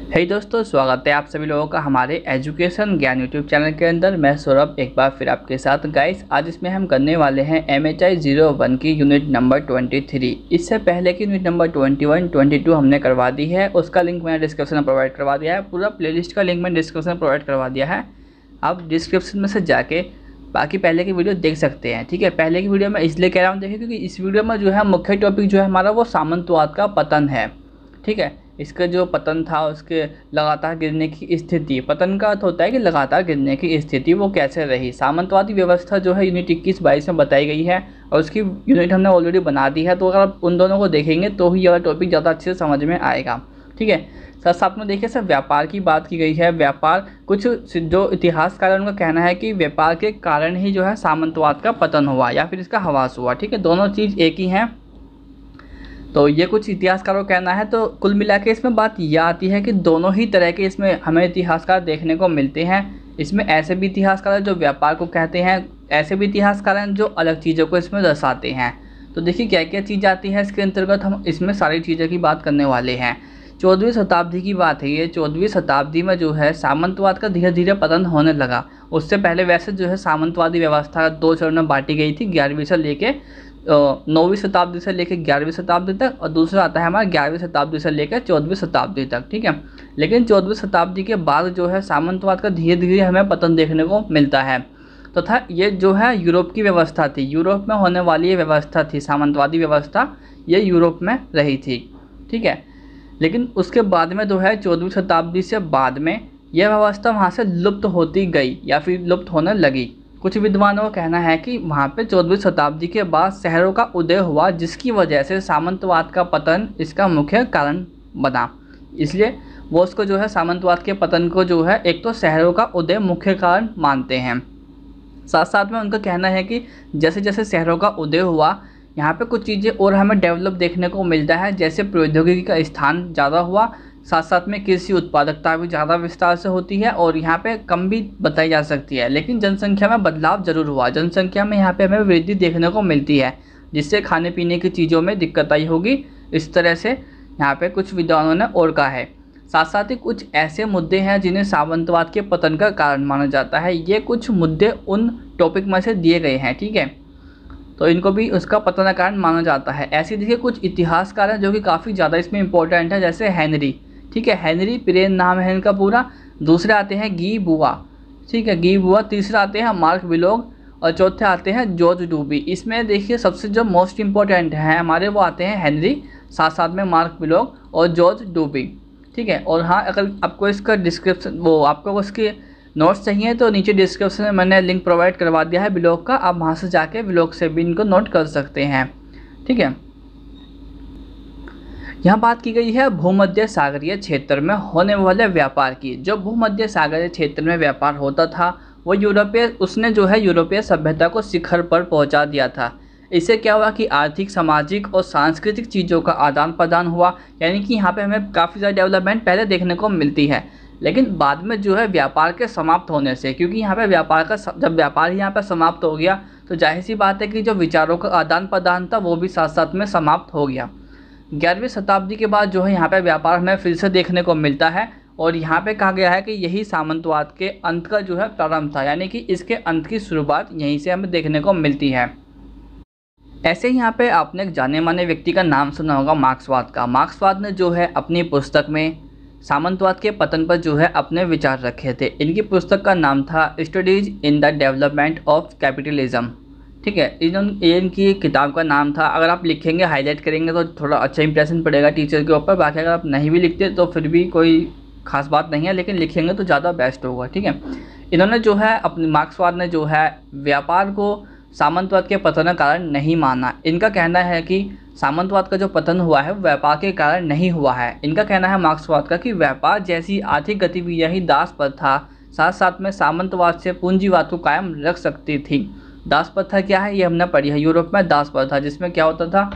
हे दोस्तों, स्वागत है आप सभी लोगों का हमारे एजुकेशन ज्ञान यूट्यूब चैनल के अंदर। मैं सौरभ एक बार फिर आपके साथ। गाइस, आज इसमें हम करने वाले हैं MHI 01 की यूनिट नंबर 23। इससे पहले की यूनिट नंबर 21, 22 हमने करवा दी है। उसका लिंक मैंने डिस्क्रिप्शन में प्रोवाइड करवा दिया है। पूरा प्लेलिस्ट का लिंक मैंने डिस्क्रिप्शन में प्रोवाइड करवा दिया है। आप डिस्क्रिप्शन में से जाके बाकी पहले की वीडियो देख सकते हैं। ठीक है, पहले की वीडियो मैं इसलिए कह रहा हूँ देखिए, क्योंकि इस वीडियो में जो है मुख्य टॉपिक जो है हमारा वो सामंतवाद का पतन है। ठीक है, इसका जो पतन था उसके लगातार गिरने की स्थिति, पतन का अर्थ होता है कि लगातार गिरने की स्थिति वो कैसे रही। सामंतवादी व्यवस्था जो है यूनिट 21-22 में बताई गई है और उसकी यूनिट हमने ऑलरेडी बना दी है। तो अगर आप उन दोनों को देखेंगे तो ही यह टॉपिक ज़्यादा अच्छे से समझ में आएगा। ठीक है, साथ साथ में देखिए सर, व्यापार की बात की गई है। व्यापार, कुछ जो इतिहासकार है उनका कहना है कि व्यापार के कारण ही जो है सामंतवाद का पतन हुआ या फिर इसका ह्रास हुआ। ठीक है, दोनों चीज़ एक ही हैं। तो ये कुछ इतिहासकारों का कहना है। तो कुल मिला के इसमें बात यह आती है कि दोनों ही तरह के इसमें हमें इतिहासकार देखने को मिलते हैं। इसमें ऐसे भी इतिहासकार हैं जो व्यापार को कहते हैं, ऐसे भी इतिहासकार हैं जो अलग चीज़ों को इसमें दर्शाते हैं। तो देखिए क्या क्या चीज़ आती है इसके अंतर्गत, हम इसमें सारी चीज़ों की बात करने वाले हैं। 14वीं शताब्दी की बात है ये। 14वीं शताब्दी में जो है सामंतवाद का धीरे धीरे पतन होने लगा। उससे पहले वैसे जो है सामंतवादी व्यवस्था 2 चरण में बांटी गई थी, 11वीं से लेके 9वीं शताब्दी से लेकर 11वीं शताब्दी तक, और दूसरा आता है हमारा 11वीं शताब्दी से लेकर 14वीं शताब्दी तक। ठीक है, लेकिन 14वीं शताब्दी के बाद जो है सामंतवाद का धीरे धीरे हमें पतन देखने को मिलता है। तथा ये जो है यूरोप की व्यवस्था थी, यूरोप में होने वाली ये व्यवस्था थी, सामंतवादी व्यवस्था, ये यूरोप में रही थी। ठीक है, लेकिन उसके बाद में जो है 14वीं शताब्दी से बाद में यह व्यवस्था वहाँ से लुप्त होती गई या फिर लुप्त होने लगी। कुछ विद्वानों का कहना है कि वहाँ पे 14वीं शताब्दी के बाद शहरों का उदय हुआ, जिसकी वजह से सामंतवाद का पतन इसका मुख्य कारण बना। इसलिए वो उसको जो है सामंतवाद के पतन को जो है एक तो शहरों का उदय मुख्य कारण मानते हैं। साथ साथ में उनका कहना है कि जैसे जैसे शहरों का उदय हुआ, यहाँ पे कुछ चीज़ें और हमें डेवलप देखने को मिलता है। जैसे प्रौद्योगिकी का स्थान ज़्यादा हुआ, साथ साथ में कृषि उत्पादकता भी ज़्यादा विस्तार से होती है और यहाँ पे कम भी बताई जा सकती है। लेकिन जनसंख्या में बदलाव जरूर हुआ, जनसंख्या में यहाँ पे हमें वृद्धि देखने को मिलती है, जिससे खाने पीने की चीज़ों में दिक्कत आई होगी। इस तरह से यहाँ पे कुछ विद्वानों ने और कहा है। साथ साथ ही कुछ ऐसे मुद्दे हैं जिन्हें सामंतवाद के पतन का कारण माना जाता है। ये कुछ मुद्दे उन टॉपिक में से दिए गए हैं। ठीक है, तो इनको भी उसका पतन का कारण माना जाता है। ऐसे देखिए कुछ इतिहासकार हैं जो कि काफ़ी ज़्यादा इसमें इंपॉर्टेंट है, जैसे हेनरी। ठीक है, हेनरी पिरेन नाम है इनका पूरा। दूसरे आते हैं गी बुआ। ठीक है, गी बुआ। तीसरे आते हैं मार्क विलोग और चौथे आते हैं जॉर्ज डूबी। इसमें देखिए सबसे जो मोस्ट इम्पोर्टेंट है हमारे वो आते हैं हेनरी, साथ साथ में मार्क विलोग और जॉर्ज डूबी। ठीक है, और हाँ, अगर आपको इसका डिस्क्रिप्शन आपको उसके नोट्स चाहिए तो नीचे डिस्क्रिप्शन में मैंने लिंक प्रोवाइड करवा दिया है ब्लॉग का, आप वहाँ से जाके ब्लॉग से भी इनको नोट कर सकते हैं। ठीक है, यहाँ बात की गई है भूमध्य सागरीय क्षेत्र में होने वाले व्यापार की। जो भूमध्य सागरीय क्षेत्र में व्यापार होता था वो उसने जो है यूरोपीय सभ्यता को शिखर पर पहुँचा दिया था। इससे क्या हुआ कि आर्थिक, सामाजिक और सांस्कृतिक चीज़ों का आदान प्रदान हुआ। यानी कि यहाँ पे हमें काफ़ी ज़्यादा डेवलपमेंट पहले देखने को मिलती है, लेकिन बाद में जो है व्यापार के समाप्त होने से, क्योंकि यहाँ पे जब व्यापार ही यहाँ पे समाप्त हो गया तो जाहिर सी बात है कि जो विचारों का आदान प्रदान था वो भी साथ साथ में समाप्त हो गया। 11वीं शताब्दी के बाद जो है यहाँ पे व्यापार हमें फिर से देखने को मिलता है और यहाँ पे कहा गया है कि यही सामंतवाद के अंत का जो है प्रारंभ था, यानी कि इसके अंत की शुरुआत यहीं से हमें देखने को मिलती है। ऐसे ही यहाँ पे आपने एक जाने माने व्यक्ति का नाम सुना होगा, मार्क्सवाद का। मार्क्सवाद ने जो है अपनी पुस्तक में सामंतवाद के पतन पर जो है अपने विचार रखे थे। इनकी पुस्तक का नाम था studies in the development of capitalism. ठीक है, इनकी किताब का नाम था। अगर आप लिखेंगे, हाईलाइट करेंगे तो थोड़ा अच्छा इंप्रेशन पड़ेगा टीचर के ऊपर। बाकी अगर आप नहीं भी लिखते तो फिर भी कोई खास बात नहीं है, लेकिन लिखेंगे तो ज़्यादा बेस्ट होगा। ठीक है, इन्होंने जो है अपनी मार्क्सवाद ने जो है व्यापार को सामंतवाद के पतन का कारण नहीं माना। इनका कहना है कि सामंतवाद का जो पतन हुआ है वो व्यापार के कारण नहीं हुआ है। इनका कहना है मार्क्सवाद का कि व्यापार जैसी आर्थिक गतिविधियाँ ही दास प्रथा साथ साथ में सामंतवाद से पूंजीवाद को कायम रख सकती थी। दास प्रथा क्या है ये हमने पढ़ी है यूरोप में। दास प्रथा जिसमें क्या होता था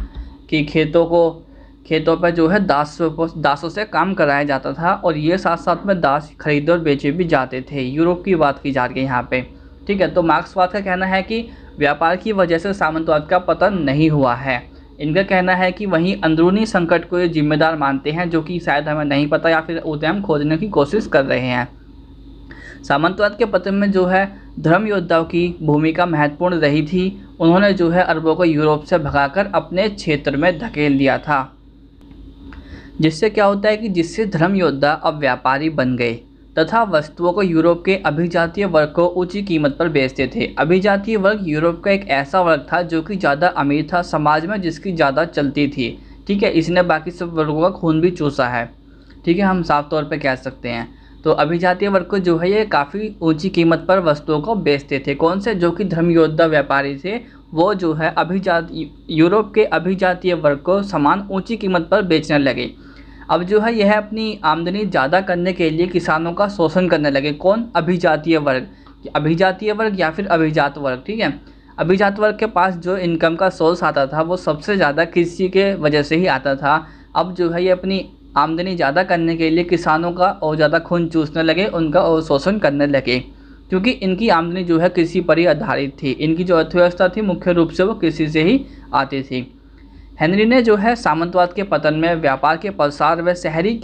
कि खेतों पर जो है दासों से काम कराया जाता था और ये साथ साथ में दास खरीदे और बेचे भी जाते थे। यूरोप की बात की जा रही है यहाँ पे। ठीक है, तो मार्क्सवाद का कहना है कि व्यापार की वजह से सामंतवाद का पतन नहीं हुआ है। इनका कहना है कि वहीं अंदरूनी संकट को ये जिम्मेदार मानते हैं, जो कि शायद हमें नहीं पता या फिर उसे हम खोजने की कोशिश कर रहे हैं। सामंतवाद के पतन में जो है धर्म योद्धाओं की भूमिका महत्वपूर्ण रही थी। उन्होंने जो है अरबों को यूरोप से भगाकर अपने क्षेत्र में धकेल दिया था, जिससे क्या होता है कि जिससे धर्म योद्धा अब व्यापारी बन गए तथा वस्तुओं को यूरोप के अभिजातीय वर्ग को ऊंची कीमत पर बेचते थे। अभिजातीय वर्ग यूरोप का एक ऐसा वर्ग था जो कि ज़्यादा अमीर था, समाज में जिसकी ज़्यादा चलती थी। ठीक है, इसने बाकी सब वर्गों का खून भी चूसा है। ठीक है, हम साफ तौर पे कह सकते हैं। तो अभिजातीय वर्ग को जो है ये काफ़ी ऊंची कीमत पर वस्तुओं को बेचते थे। कौन से? जो कि धर्म योद्धा व्यापारी थे, वो जो है यूरोप के अभिजातीय वर्ग को सामान ऊंची कीमत पर बेचने लगे। अब जो है यह अपनी आमदनी ज़्यादा करने के लिए किसानों का शोषण करने लगे। कौन? अभिजातीय वर्ग। अभिजातीय वर्ग या फिर अभिजात वर्ग। ठीक है, अभिजात वर्ग के पास जो इनकम का सोर्स आता था वो सबसे ज़्यादा कृषि के वजह से ही आता था। अब जो है ये अपनी आमदनी ज़्यादा करने के लिए किसानों का और ज़्यादा खून चूसने लगे, उनका और शोषण करने लगे, क्योंकि इनकी आमदनी जो है कृषि पर ही आधारित थी। इनकी जो अर्थव्यवस्था थी मुख्य रूप से वो कृषि से ही आती थी। हेनरी ने जो है सामंतवाद के पतन में व्यापार के प्रसार व शहरी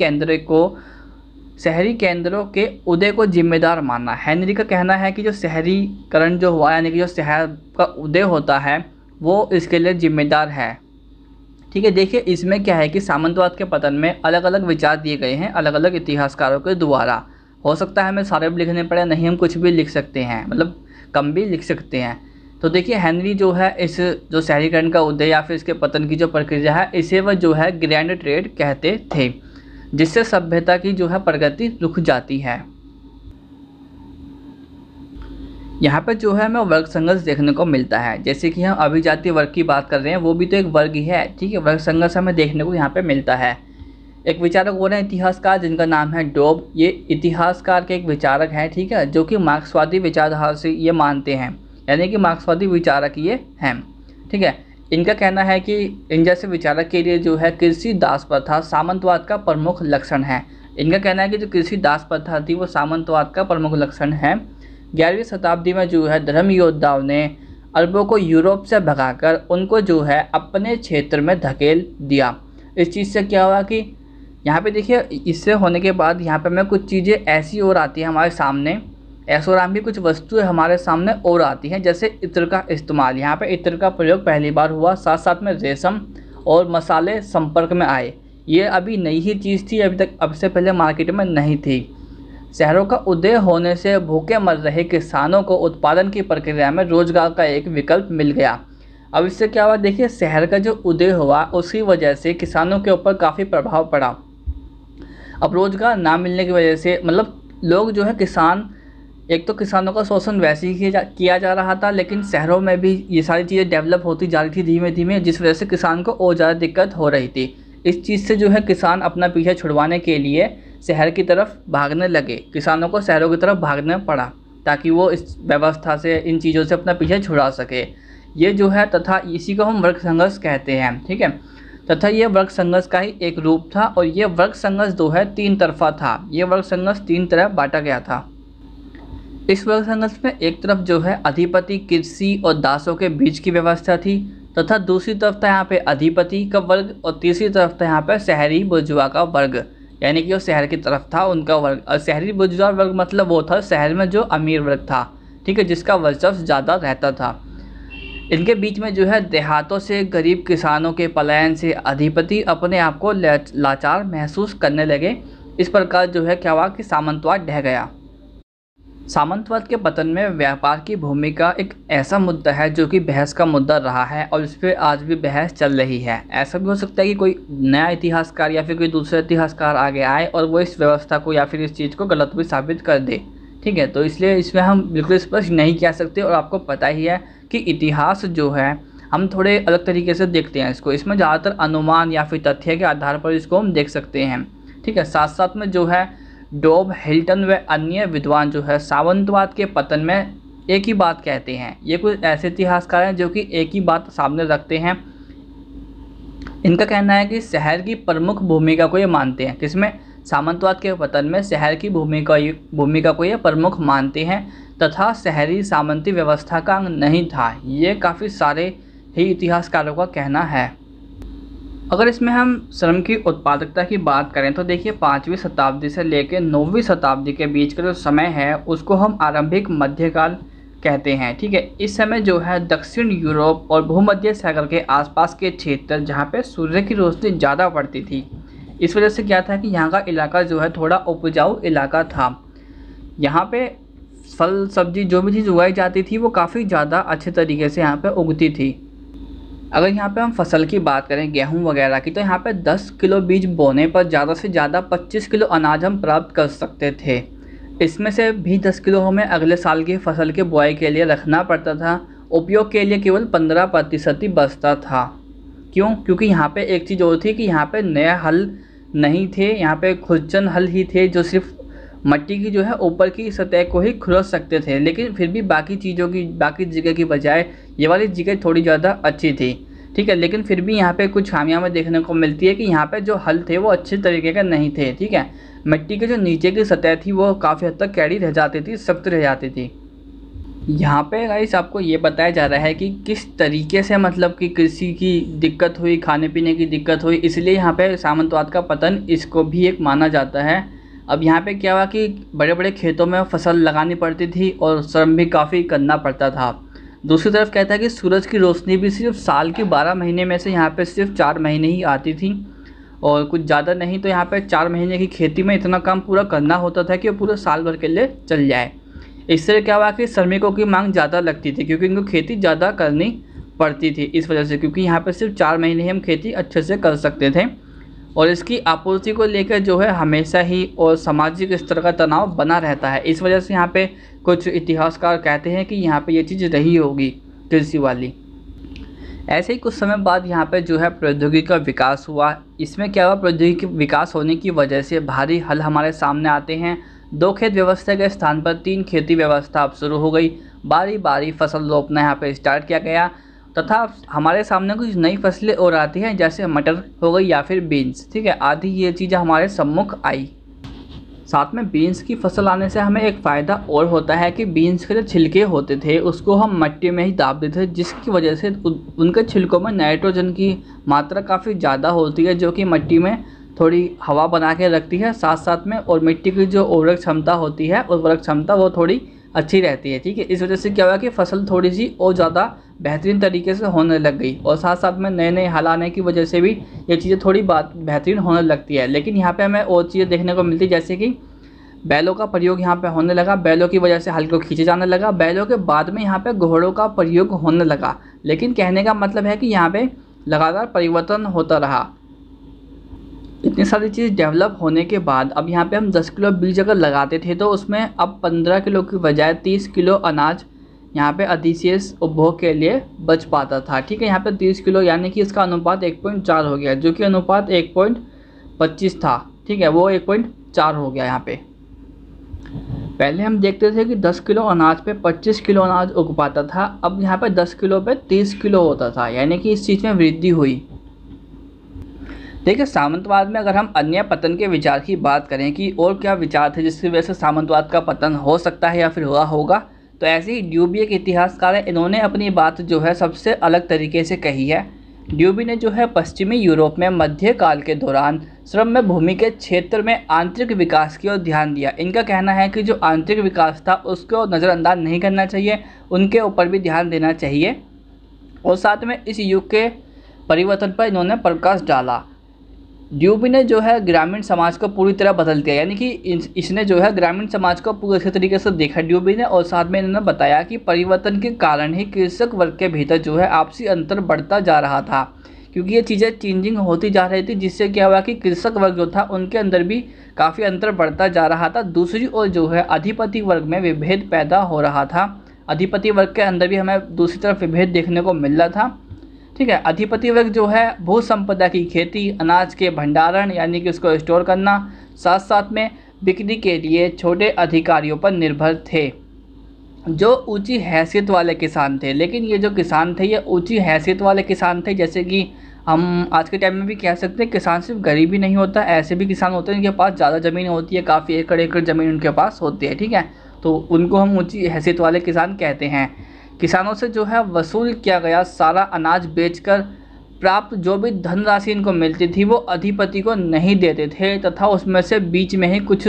केंद्रों के उदय को जिम्मेदार माना। हेनरी का कहना है कि जो शहरीकरण जो हुआ, यानी कि जो शहर का उदय होता है, वो इसके लिए जिम्मेदार है। ठीक है, देखिए इसमें क्या है कि सामंतवाद के पतन में अलग अलग विचार दिए गए हैं अलग अलग इतिहासकारों के द्वारा। हो सकता है हमें सारे भी लिखने पड़े, नहीं हम कुछ भी लिख सकते हैं, मतलब कम भी लिख सकते हैं। तो देखिए हेनरी जो है इस जो शहरीकरण का उदय या फिर इसके पतन की जो प्रक्रिया है, इसे वह जो है ग्रैंड ट्रेड कहते थे, जिससे सभ्यता की जो है प्रगति रुक जाती है। यहाँ पर जो है हमें वर्ग संघर्ष देखने को मिलता है। जैसे कि हम अभिजातीय वर्ग की बात कर रहे हैं, वो भी तो एक वर्ग ही है। ठीक है, वर्ग संघर्ष हमें देखने को यहाँ पे मिलता है। एक विचारक वो है इतिहासकार, जिनका नाम है डॉब। ये इतिहासकार के एक विचारक हैं, ठीक है, जो कि मार्क्सवादी विचारधारा से ये मानते हैं, यानी कि मार्क्सवादी विचारक ये हैं। ठीक है, इनका कहना है कि इन जैसे विचारक के लिए जो है कृषि दास प्रथा सामंतवाद का प्रमुख लक्षण है। इनका कहना है कि जो कृषि दास प्रथा थी वो सामंतवाद का प्रमुख लक्षण है। 11वीं शताब्दी में जो है धर्म योद्धाओं ने अरबों को यूरोप से भगाकर उनको जो है अपने क्षेत्र में धकेल दिया। इस चीज़ से क्या हुआ कि यहाँ पे देखिए, इससे होने के बाद यहाँ पे हमें कुछ चीज़ें ऐसी और आती हैं हमारे सामने, ऐशोराम भी कुछ वस्तुएं हमारे सामने और आती हैं, जैसे इत्र का इस्तेमाल। यहाँ पे इत्र का प्रयोग पहली बार हुआ, साथ साथ में रेशम और मसाले संपर्क में आए। ये अभी नई ही चीज़ थी, अभी तक अब से पहले मार्केट में नहीं थी। शहरों का उदय होने से भूखे मर रहे किसानों को उत्पादन की प्रक्रिया में रोजगार का एक विकल्प मिल गया। अब इससे क्या हुआ, देखिए शहर का जो उदय हुआ उसकी वजह से किसानों के ऊपर काफ़ी प्रभाव पड़ा। अब रोजगार ना मिलने की वजह से मतलब लोग जो है किसान, एक तो किसानों का शोषण वैसे ही किया जा रहा था, लेकिन शहरों में भी ये सारी चीज़ें डेवलप होती जा रही थी धीमे धीमे, जिस वजह से किसान को और ज़्यादा दिक्कत हो रही थी। इस चीज़ से जो है किसान अपना पीछे छुड़वाने के लिए शहर की तरफ भागने लगे। किसानों को शहरों की तरफ भागना पड़ा ताकि वो इस व्यवस्था से, इन चीज़ों से अपना पीछे छुड़ा सके। ये जो है तथा इसी को हम वर्ग संघर्ष कहते हैं। ठीक है, तथा ये वर्ग संघर्ष का ही एक रूप था, और ये वर्ग संघर्ष जो है 3 तरफा था। ये वर्ग संघर्ष 3 तरह बांटा गया था। इस वर्ग संघर्ष में एक तरफ जो है अधिपति, कृषि और दासों के बीच की व्यवस्था थी, तथा दूसरी तरफ था यहाँ पे अधिपति का वर्ग, और तीसरी तरफ था यहाँ पे शहरी बुर्जुआ का वर्ग, यानी कि वो शहर की तरफ था उनका वर्ग। और शहरी बुर्जुआ वर्ग मतलब वो था शहर में जो अमीर वर्ग था, ठीक है, जिसका वर्चस्व ज़्यादा रहता था। इनके बीच में जो है देहातों से गरीब किसानों के पलायन से अधिपति अपने आप को लाचार महसूस करने लगे। इस प्रकार जो है क्या हुआ कि सामंतवाद ढह गया। सामंतवाद के पतन में व्यापार की भूमिका एक ऐसा मुद्दा है जो कि बहस का मुद्दा रहा है, और इस पर आज भी बहस चल रही है। ऐसा भी हो सकता है कि कोई नया इतिहासकार या फिर कोई दूसरा इतिहासकार आगे आए और वो इस व्यवस्था को या फिर इस चीज़ को गलत भी साबित कर दे। ठीक है, तो इसलिए इसमें हम बिल्कुल स्पष्ट नहीं कह सकते। और आपको पता ही है कि इतिहास जो है हम थोड़े अलग तरीके से देखते हैं इसको। इसमें ज़्यादातर अनुमान या फिर तथ्य के आधार पर इसको हम देख सकते हैं। ठीक है, साथ साथ में जो है डॉब, हिल्टन व अन्य विद्वान जो है सामंतवाद के पतन में एक ही बात कहते हैं। ये कुछ ऐसे इतिहासकार हैं जो कि एक ही बात सामने रखते हैं। इनका कहना है कि शहर की प्रमुख भूमिका को ये मानते हैं। किसमें? सामंतवाद के पतन में शहर की भूमिका को ये प्रमुख मानते हैं, तथा शहरी सामंती व्यवस्था का अंग नहीं था। ये काफ़ी सारे ही इतिहासकारों का कहना है। अगर इसमें हम श्रम की उत्पादकता की बात करें तो देखिए 5वीं शताब्दी से लेकर 9वीं शताब्दी के बीच का जो समय है उसको हम आरंभिक मध्यकाल कहते हैं। ठीक है, इस समय जो है दक्षिण यूरोप और भूमध्य सागर के आसपास के क्षेत्र जहाँ पे सूर्य की रोशनी ज़्यादा पड़ती थी, इस वजह से क्या था कि यहाँ का इलाका जो है थोड़ा उपजाऊ इलाका था। यहाँ पे फल सब्जी जो भी चीज़ उगाई जाती थी वो काफ़ी ज़्यादा अच्छे तरीके से यहाँ पे उगती थी। अगर यहाँ पे हम फसल की बात करें गेहूँ वगैरह की, तो यहाँ पे 10 किलो बीज बोने पर ज़्यादा से ज़्यादा 25 किलो अनाज हम प्राप्त कर सकते थे। इसमें से भी 10 किलो हमें अगले साल की फसल के बुआई के लिए रखना पड़ता था। उपयोग के लिए केवल 15% ही बचता था। क्यों? क्योंकि यहाँ पे एक चीज़ और थी कि यहाँ पे नए हल नहीं थे, यहाँ पे खुरचन हल ही थे जो सिर्फ मट्टी की जो है ऊपर की सतह को ही खुरच सकते थे। लेकिन फिर भी बाकी जगह की बजाय ये वाली जगह थोड़ी ज़्यादा अच्छी थी। ठीक है, लेकिन फिर भी यहाँ पे कुछ खामियां हमें देखने को मिलती है कि यहाँ पे जो हल थे वो अच्छे तरीके का नहीं थे। ठीक है, मिट्टी के जो नीचे की सतह थी वो काफ़ी हद तक कैड़ी रह जाती थी, सख्त रह जाती थी। यहाँ पे गाइस आपको ये बताया जा रहा है कि किस तरीके से मतलब कि कृषि की दिक्कत हुई, खाने पीने की दिक्कत हुई, इसलिए यहाँ पे सामंतवाद का पतन इसको भी एक माना जाता है। अब यहाँ पे क्या हुआ कि बड़े बड़े खेतों में फसल लगानी पड़ती थी और श्रम भी काफ़ी करना पड़ता था। दूसरी तरफ कहता है कि सूरज की रोशनी भी सिर्फ साल के 12 महीने में से यहाँ पे सिर्फ 4 महीने ही आती थी और कुछ ज़्यादा नहीं तो यहाँ पे 4 महीने की खेती में इतना काम पूरा करना होता था कि वो पूरे साल भर के लिए चल जाए। इससे क्या हुआ कि श्रमिकों की मांग ज़्यादा लगती थी क्योंकि इनको खेती ज़्यादा करनी पड़ती थी इस वजह से, क्योंकि यहाँ पर सिर्फ 4 महीने ही हम खेती अच्छे से कर सकते थे और इसकी आपूर्ति को लेकर जो है हमेशा ही और सामाजिक स्तर का तनाव बना रहता है। इस वजह से यहाँ पे कुछ इतिहासकार कहते हैं कि यहाँ पे ये चीज़ रही होगी कृषि वाली। ऐसे ही कुछ समय बाद यहाँ पे जो है प्रौद्योगिकी का विकास हुआ। इसमें क्या हुआ, प्रौद्योगिकी विकास होने की वजह से भारी हल हमारे सामने आते हैं। 2 खेत व्यवस्था के स्थान पर 3 खेती व्यवस्था अब शुरू हो गई। बारी बारी फसल रोपना यहाँ पे स्टार्ट किया गया तथा हमारे सामने कुछ नई फसलें और आती हैं जैसे मटर हो गई या फिर बीन्स। ठीक है, आदि ये चीज़ें हमारे सम्मुख आई। साथ में बीन्स की फसल आने से हमें एक फ़ायदा और होता है कि बीन्स के जो छिलके होते थे उसको हम मिट्टी में ही दाब देते थे, जिसकी वजह से उनके छिलकों में नाइट्रोजन की मात्रा काफ़ी ज़्यादा होती है जो कि मिट्टी में थोड़ी हवा बना के रखती है साथ साथ में, और मिट्टी की जो उर्वरक क्षमता होती है उर्वरक क्षमता वो थोड़ी अच्छी रहती है। ठीक है, इस वजह से क्या हुआ कि फसल थोड़ी सी और ज़्यादा बेहतरीन तरीके से होने लग गई और साथ साथ में नए नए हल आने की वजह से भी ये चीज़ें थोड़ी बेहतरीन होने लगती है। लेकिन यहाँ पे हमें और चीज़ें देखने को मिलती है जैसे कि बैलों का प्रयोग यहाँ पे होने लगा, बैलों की वजह से हल को खींचे जाने लगा। बैलों के बाद में यहाँ पे घोड़ों का प्रयोग होने लगा। लेकिन कहने का मतलब है कि यहाँ पे लगातार परिवर्तन होता रहा। इतनी सारी चीज़ डेवलप होने के बाद अब यहाँ पे हम 10 किलो बीज अगर लगाते थे तो उसमें अब 15 किलो की बजाय 30 किलो अनाज यहाँ पे अधिशेष उपभोग के लिए बच पाता था। ठीक है, यहाँ पे 30 किलो यानी कि इसका अनुपात 1.4 हो गया, जो कि अनुपात 1.25 था। ठीक है, वो 1.4 हो गया। यहाँ पे पहले हम देखते थे कि 10 किलो अनाज पे 25 किलो अनाज उग पाता था, अब यहाँ पे 10 किलो पे 30 किलो होता था, यानी कि इस चीज़ में वृद्धि हुई। देखिए, सामंतवाद में अगर हम अन्य पतन के विचार की बात करें कि और क्या विचार थे जिसकी वजह से सामंतवाद का पतन हो सकता है या फिर हुआ होगा, तो ऐसे ही ड्यूबी एक इतिहासकार है, इन्होंने अपनी बात जो है सबसे अलग तरीके से कही है। ड्यूबी ने जो है पश्चिमी यूरोप में मध्यकाल के दौरान श्रम में भूमि के क्षेत्र में आंतरिक विकास की ओर ध्यान दिया। इनका कहना है कि जो आंतरिक विकास था उसको नज़रअंदाज नहीं करना चाहिए, उनके ऊपर भी ध्यान देना चाहिए और साथ में इस युग के परिवर्तन पर इन्होंने प्रकाश डाला। ड्यूबी ने जो है ग्रामीण समाज को पूरी तरह बदल दिया, यानी कि इसने जो है ग्रामीण समाज को पूरे अच्छे तरीके से देखा ड्यूबी ने, और साथ में इन्होंने बताया कि परिवर्तन के कारण ही कृषक वर्ग के भीतर जो है आपसी अंतर बढ़ता जा रहा था, क्योंकि ये चीज़ें चेंजिंग होती जा रही थी, जिससे क्या हुआ कि कृषक वर्ग जो था उनके अंदर भी काफ़ी अंतर बढ़ता जा रहा था। दूसरी ओर जो है अधिपति वर्ग में विभेद पैदा हो रहा था, अधिपति वर्ग के अंदर भी हमें दूसरी तरफ विभेद देखने को मिल रहा था। ठीक है, अधिपति वर्ग जो है भू संपदा की खेती, अनाज के भंडारण यानी कि उसको स्टोर करना, साथ साथ में बिक्री के लिए छोटे अधिकारियों पर निर्भर थे जो ऊंची हैसियत वाले किसान थे। लेकिन ये जो किसान थे ये ऊंची हैसियत वाले किसान थे, जैसे कि हम आज के टाइम में भी कह सकते हैं किसान सिर्फ गरीब ही नहीं होता, ऐसे भी किसान होते हैं जिनके पास ज़्यादा ज़मीन होती है, काफ़ी एकड़ एकड़ ज़मीन उनके पास होती है। ठीक है, तो उनको हम ऊंची हैसियत वाले किसान कहते हैं। किसानों से जो है वसूल किया गया सारा अनाज बेचकर प्राप्त जो भी धनराशि इनको मिलती थी वो अधिपति को नहीं देते थे, तथा उसमें से बीच में ही कुछ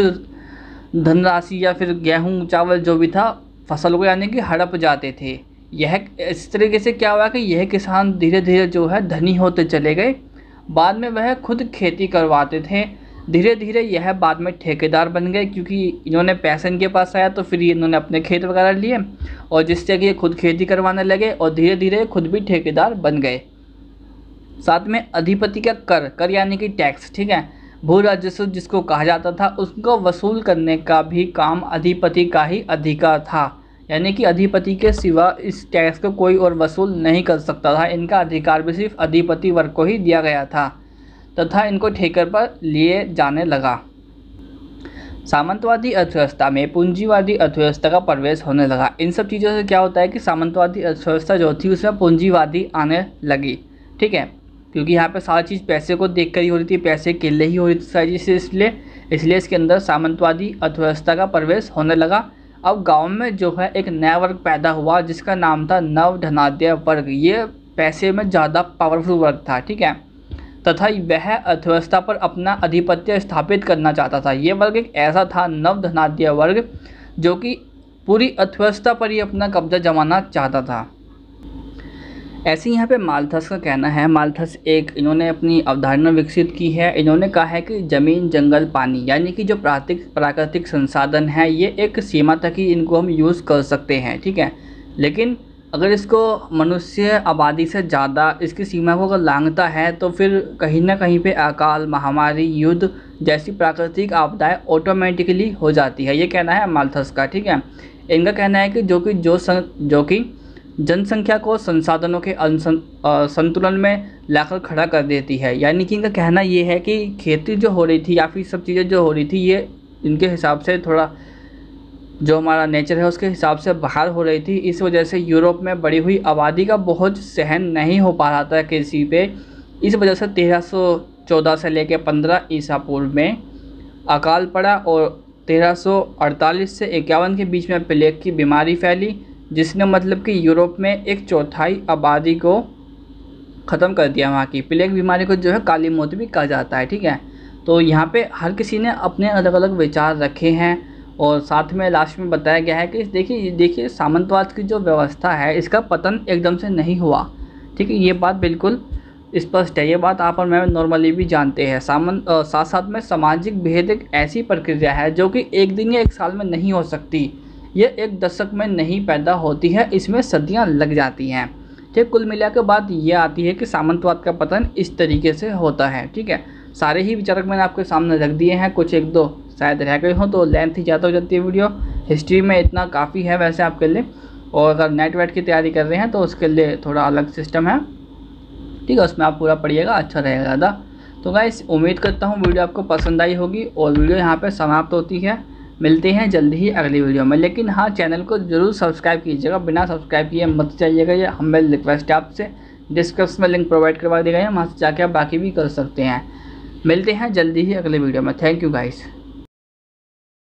धनराशि या फिर गेहूँ चावल जो भी था फसल को यानी कि हड़प जाते थे। यह इस तरीके से क्या हुआ कि यह किसान धीरे धीरे जो है धनी होते चले गए। बाद में वह खुद खेती करवाते थे। धीरे धीरे यह बाद में ठेकेदार बन गए, क्योंकि इन्होंने पैसा इनके पास आया तो फिर इन्होंने अपने खेत वगैरह लिए और जिससे कि ये खुद खेती करवाने लगे और धीरे धीरे खुद भी ठेकेदार बन गए। साथ में अधिपति का कर यानी कि टैक्स, ठीक है, भू राजस्व जिसको कहा जाता था, उसको वसूल करने का भी काम अधिपति का ही अधिकार था। यानी कि अधिपति के सिवा इस टैक्स को कोई और वसूल नहीं कर सकता था। इनका अधिकार भी सिर्फ अधिपति वर्ग को ही दिया गया था तथा इनको ठेके पर लिए जाने लगा। सामंतवादी अर्थव्यवस्था में पूंजीवादी अर्थव्यवस्था का प्रवेश होने लगा। इन सब चीज़ों से क्या होता है कि सामंतवादी अर्थव्यवस्था जो थी उसमें पूंजीवादी आने लगी, ठीक है, क्योंकि यहाँ पे सारी चीज़ पैसे को देखकर ही हो रही थी, पैसे के लिए ही हो रही थी सारी चीज़, इसलिए इसके अंदर सामंतवादी अर्थव्यवस्था का प्रवेश होने लगा। अब गांव में जो है एक नया वर्ग पैदा हुआ जिसका नाम था नवधनाढ्य वर्ग। ये पैसे में ज़्यादा पावरफुल वर्ग था, ठीक है, तथा वह अर्थव्यवस्था पर अपना आधिपत्य स्थापित करना चाहता था। ये वर्ग एक ऐसा था नवधनाढ्य वर्ग जो कि पूरी अर्थव्यवस्था पर ही अपना कब्जा जमाना चाहता था। ऐसे यहाँ पे माल्थस का कहना है, माल्थस एक इन्होंने अपनी अवधारणा विकसित की है। इन्होंने कहा है कि ज़मीन, जंगल, पानी यानी कि जो प्राकृतिक संसाधन है ये एक सीमा तक ही इनको हम यूज़ कर सकते हैं, ठीक है, लेकिन अगर इसको मनुष्य आबादी से ज़्यादा इसकी सीमा को अगर लांघता है तो फिर कहीं ना कहीं पे अकाल, महामारी, युद्ध जैसी प्राकृतिक आपदाएं ऑटोमेटिकली हो जाती है। ये कहना है माल्थस का, ठीक है। इनका कहना है कि जो कि जनसंख्या को संसाधनों के संतुलन में लाकर खड़ा कर देती है। यानी कि इनका कहना ये है कि खेती जो हो रही थी या फिर सब चीज़ें जो हो रही थी ये इनके हिसाब से थोड़ा जो हमारा नेचर है उसके हिसाब से बाहर हो रही थी। इस वजह से यूरोप में बढ़ी हुई आबादी का बोझ सहन नहीं हो पा रहा था कृषि पे। इस वजह से 1314 से लेकर 15 ईसा पूर्व में अकाल पड़ा और 1348 से 51 के बीच में प्लेग की बीमारी फैली, जिसने मतलब कि यूरोप में 1/4 आबादी को ख़त्म कर दिया। वहाँ की प्लेग बीमारी को जो है काली मौत भी कहा जाता है, ठीक है। तो यहाँ पे हर किसी ने अपने अलग अलग विचार रखे हैं और साथ में लास्ट में बताया गया है कि देखिए सामंतवाद की जो व्यवस्था है इसका पतन एकदम से नहीं हुआ, ठीक है। ये बात बिल्कुल स्पष्ट है, ये बात आप और मैं नॉर्मली भी जानते हैं। साथ साथ में सामाजिक भेद एक ऐसी प्रक्रिया है जो कि एक दिन या एक साल में नहीं हो सकती, ये एक दशक में नहीं पैदा होती है, इसमें सदियां लग जाती हैं, ठीक। कुल मिला के बात ये आती है कि सामंतवाद का पतन इस तरीके से होता है, ठीक है। सारे ही विचारक मैंने आपके सामने रख दिए हैं, कुछ एक दो शायद रह गए हों तो लेंथ ही ज़्यादा हो जाती है वीडियो। हिस्ट्री में इतना काफ़ी है वैसे आपके लिए, और अगर नेट वेट की तैयारी कर रहे हैं तो उसके लिए थोड़ा अलग सिस्टम है, ठीक है, उसमें आप पूरा पढ़िएगा, अच्छा रहेगा ज़्यादा। तो गाइस उम्मीद करता हूँ वीडियो आपको पसंद आई होगी और वीडियो यहाँ पर समाप्त होती है। मिलते हैं जल्दी ही अगली वीडियो में, लेकिन हाँ चैनल को ज़रूर सब्सक्राइब कीजिएगा, बिना सब्सक्राइब किए मत जाइएगा, ये हमें रिक्वेस्ट है आपसे। डिस्क्रिप्शन में लिंक प्रोवाइड करवा दिया गया है, वहाँ से जाके आप बाकी भी कर सकते हैं। मिलते हैं जल्दी ही अगले वीडियो में। Thank you guys.